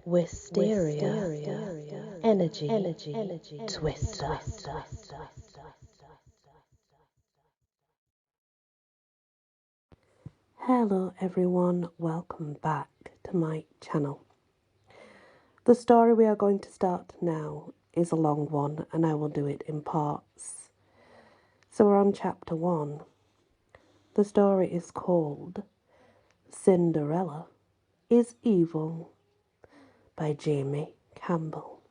Wysteria, energy, twister. Hello everyone, welcome back to my channel. The story we are going to start now is a long one and I will do it in parts. So we're on chapter 1. The story is called Cinderella is Evil by Campbell.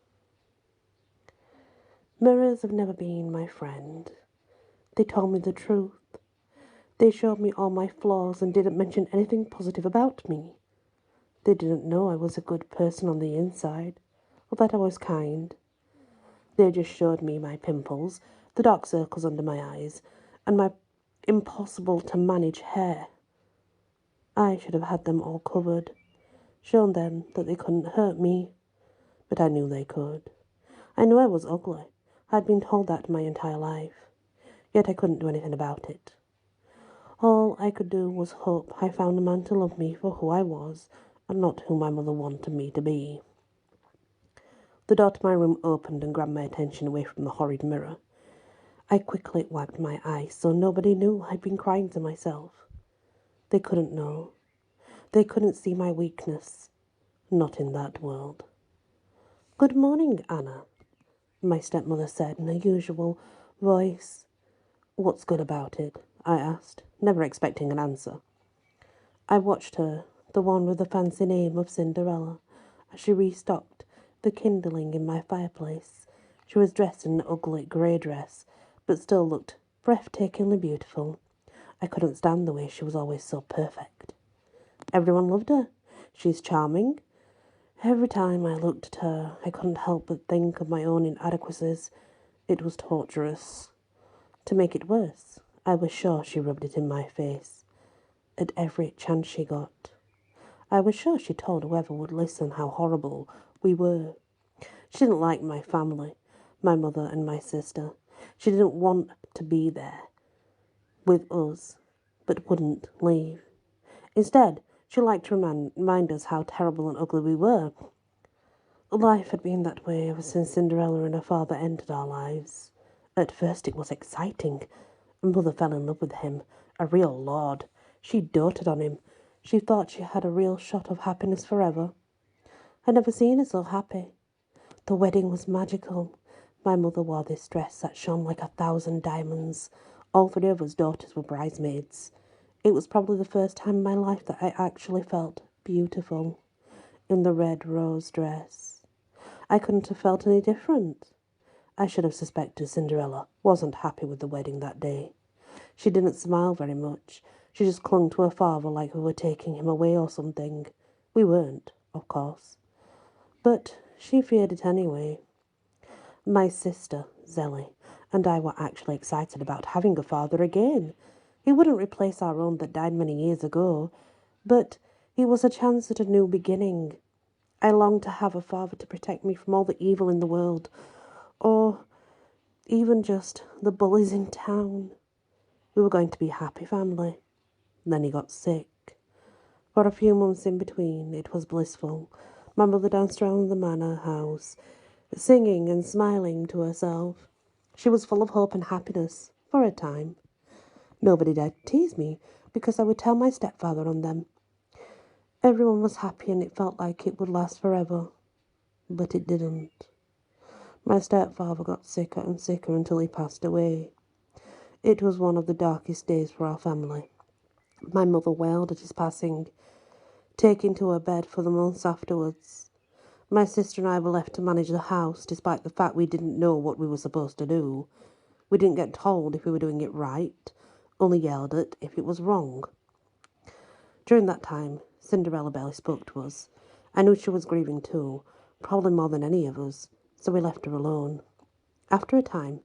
Mirrors have never been my friend. They told me the truth. They showed me all my flaws and didn't mention anything positive about me. They didn't know I was a good person on the inside, or that I was kind. They just showed me my pimples, the dark circles under my eyes, and my impossible-to-manage hair. I should have had them all covered, shown them that they couldn't hurt me, but I knew they could. I knew I was ugly. I'd been told that my entire life, yet I couldn't do anything about it. All I could do was hope I found a man to love me for who I was, and not who my mother wanted me to be. The door to my room opened and grabbed my attention away from the horrid mirror. I quickly wiped my eyes so nobody knew I'd been crying to myself. They couldn't know. They couldn't see my weakness. Not in that world. "Good morning, Anna," my stepmother said in her usual voice. "What's good about it?" I asked, never expecting an answer. I watched her, the one with the fancy name of Cinderella, as she restocked the kindling in my fireplace. She was dressed in an ugly grey dress, but still looked breathtakingly beautiful. I couldn't stand the way she was always so perfect. Everyone loved her. She's charming. Every time I looked at her, I couldn't help but think of my own inadequacies. It was torturous. To make it worse, I was sure she rubbed it in my face at every chance she got. I was sure she told whoever would listen how horrible we were. She didn't like my family, my mother and my sister. She didn't want to be there with us, but wouldn't leave. Instead, she liked to remind us how terrible and ugly we were. Life had been that way ever since Cinderella and her father entered our lives. At first it was exciting, and Mother fell in love with him, a real lord. She doted on him. She thought she had a real shot of happiness forever. I'd never seen her so happy. The wedding was magical. My mother wore this dress that shone like 1,000 diamonds. All 3 of us daughters were bridesmaids. It was probably the first time in my life that I actually felt beautiful in the red rose dress. I couldn't have felt any different. I should have suspected Cinderella wasn't happy with the wedding that day. She didn't smile very much. She just clung to her father like we were taking him away or something. We weren't, of course. But she feared it anyway. My sister, Zelly, and I were actually excited about having a father again. He wouldn't replace our own that died many years ago, but he was a chance at a new beginning. I longed to have a father to protect me from all the evil in the world, or even just the bullies in town. We were going to be a happy family. Then he got sick. For a few months in between, it was blissful. My mother danced around the manor house, singing and smiling to herself. She was full of hope and happiness, for a time. Nobody dared tease me, because I would tell my stepfather on them. Everyone was happy and it felt like it would last forever. But it didn't. My stepfather got sicker and sicker until he passed away. It was one of the darkest days for our family. My mother wailed at his passing, taken to her bed for the months afterwards. My sister and I were left to manage the house, despite the fact we didn't know what we were supposed to do. We didn't get told if we were doing it right, only yelled at if it was wrong. During that time, Cinderella barely spoke to us. I knew she was grieving too, probably more than any of us, so we left her alone. After a time,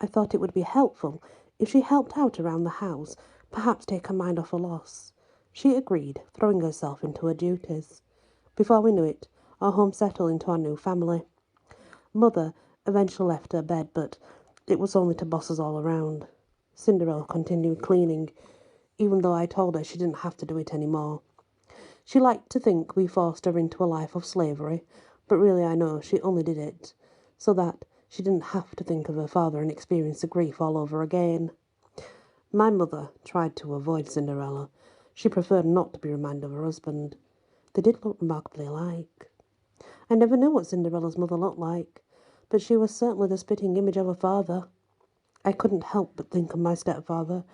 I thought it would be helpful if she helped out around the house, perhaps take her mind off her loss. She agreed, throwing herself into her duties. Before we knew it, our home settled into our new family. Mother eventually left her bed, but it was only to boss us all around. Cinderella continued cleaning, even though I told her she didn't have to do it anymore. She liked to think we forced her into a life of slavery, but really I know she only did it so that she didn't have to think of her father and experience the grief all over again. My mother tried to avoid Cinderella. She preferred not to be reminded of her husband. They did look remarkably alike. I never knew what Cinderella's mother looked like, but she was certainly the spitting image of her father. I couldn't help but think of my stepfather,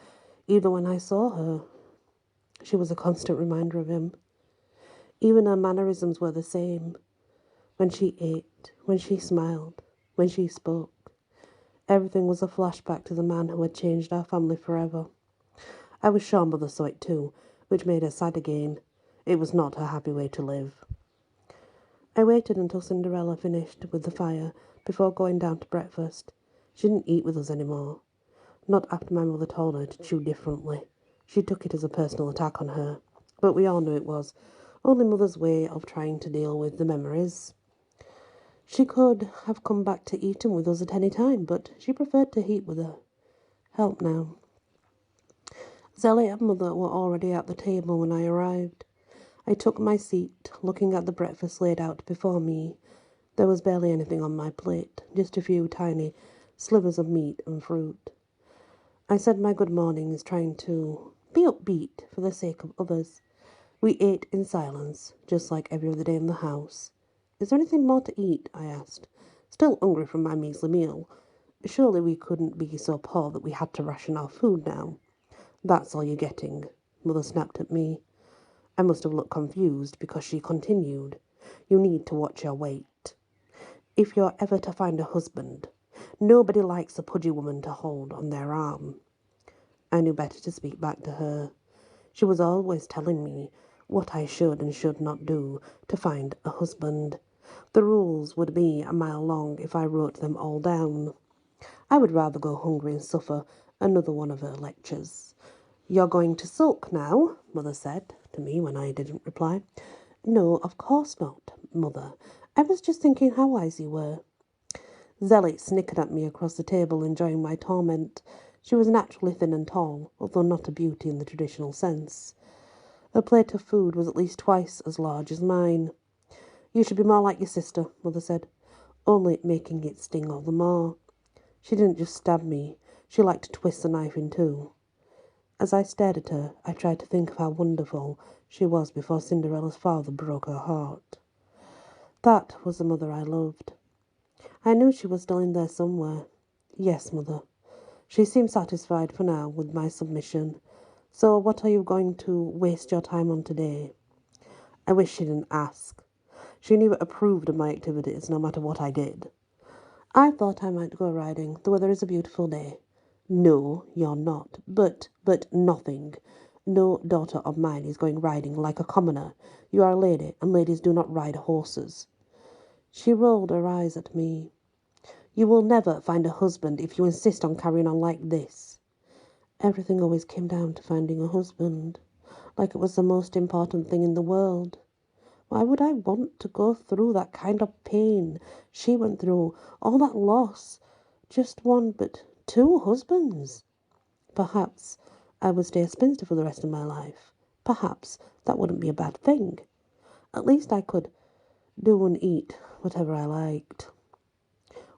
even when I saw her. She was a constant reminder of him. Even her mannerisms were the same. When she ate, when she smiled, when she spoke. Everything was a flashback to the man who had changed our family forever. I was sure Mother saw it too, which made her sad again. It was not her happy way to live. I waited until Cinderella finished with the fire before going down to breakfast. She didn't eat with us anymore. Not after my mother told her to chew differently. She took it as a personal attack on her, but we all knew it was only Mother's way of trying to deal with the memories. She could have come back to eating with us at any time, but she preferred to eat with her help now. Zelly and Mother were already at the table when I arrived. I took my seat, looking at the breakfast laid out before me. There was barely anything on my plate, just a few tiny slivers of meat and fruit. I said my good mornings, trying to be upbeat for the sake of others. We ate in silence, just like every other day in the house. "Is there anything more to eat?" I asked, still hungry from my measly meal. Surely we couldn't be so poor that we had to ration our food now. "That's all you're getting," Mother snapped at me. I must have looked confused because she continued, "You need to watch your weight. If you're ever to find a husband, nobody likes a pudgy woman to hold on their arm." I knew better to speak back to her. She was always telling me what I should and should not do to find a husband. The rules would be a mile long if I wrote them all down. I would rather go hungry and suffer another one of her lectures. "You're going to sulk now?" Mother said to me when I didn't reply. "No, of course not, Mother. I was just thinking how wise you were." Zelly snickered at me across the table, enjoying my torment. She was naturally thin and tall, although not a beauty in the traditional sense. Her plate of food was at least twice as large as mine. "You should be more like your sister," Mother said, only making it sting all the more. She didn't just stab me. She liked to twist the knife in two. As I stared at her, I tried to think of how wonderful she was before Cinderella's father broke her heart. That was the mother I loved. I knew she was still in there somewhere. "Yes, Mother." She seemed satisfied for now with my submission. "So what are you going to waste your time on today?" I wish she didn't ask. She knew it approved of my activities, no matter what I did. "I thought I might go riding. The weather is a beautiful day." "No, you're not. But nothing. No daughter of mine is going riding like a commoner. You are a lady, and ladies do not ride horses." She rolled her eyes at me. "You will never find a husband if you insist on carrying on like this." Everything always came down to finding a husband, like it was the most important thing in the world. Why would I want to go through that kind of pain she went through, all that loss? Just one, but two husbands. Perhaps I would stay a spinster for the rest of my life. Perhaps that wouldn't be a bad thing. At least I could do and eat whatever I liked.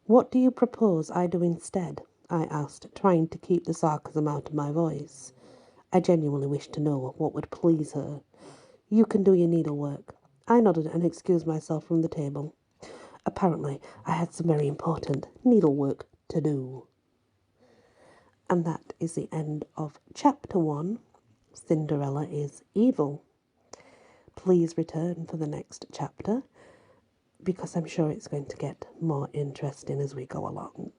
"What do you propose I do instead?" I asked, trying to keep the sarcasm out of my voice. I genuinely wished to know what would please her. "You can do your needlework." I nodded and excused myself from the table. Apparently, I had some very important needlework to do. And that is the end of Chapter 1, Cinderella is Evil. Please return for the next chapter, because I'm sure it's going to get more interesting as we go along.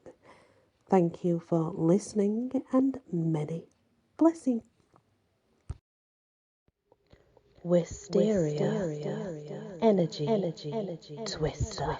Thank you for listening, and many blessings. Wysteria. Energy. Twister.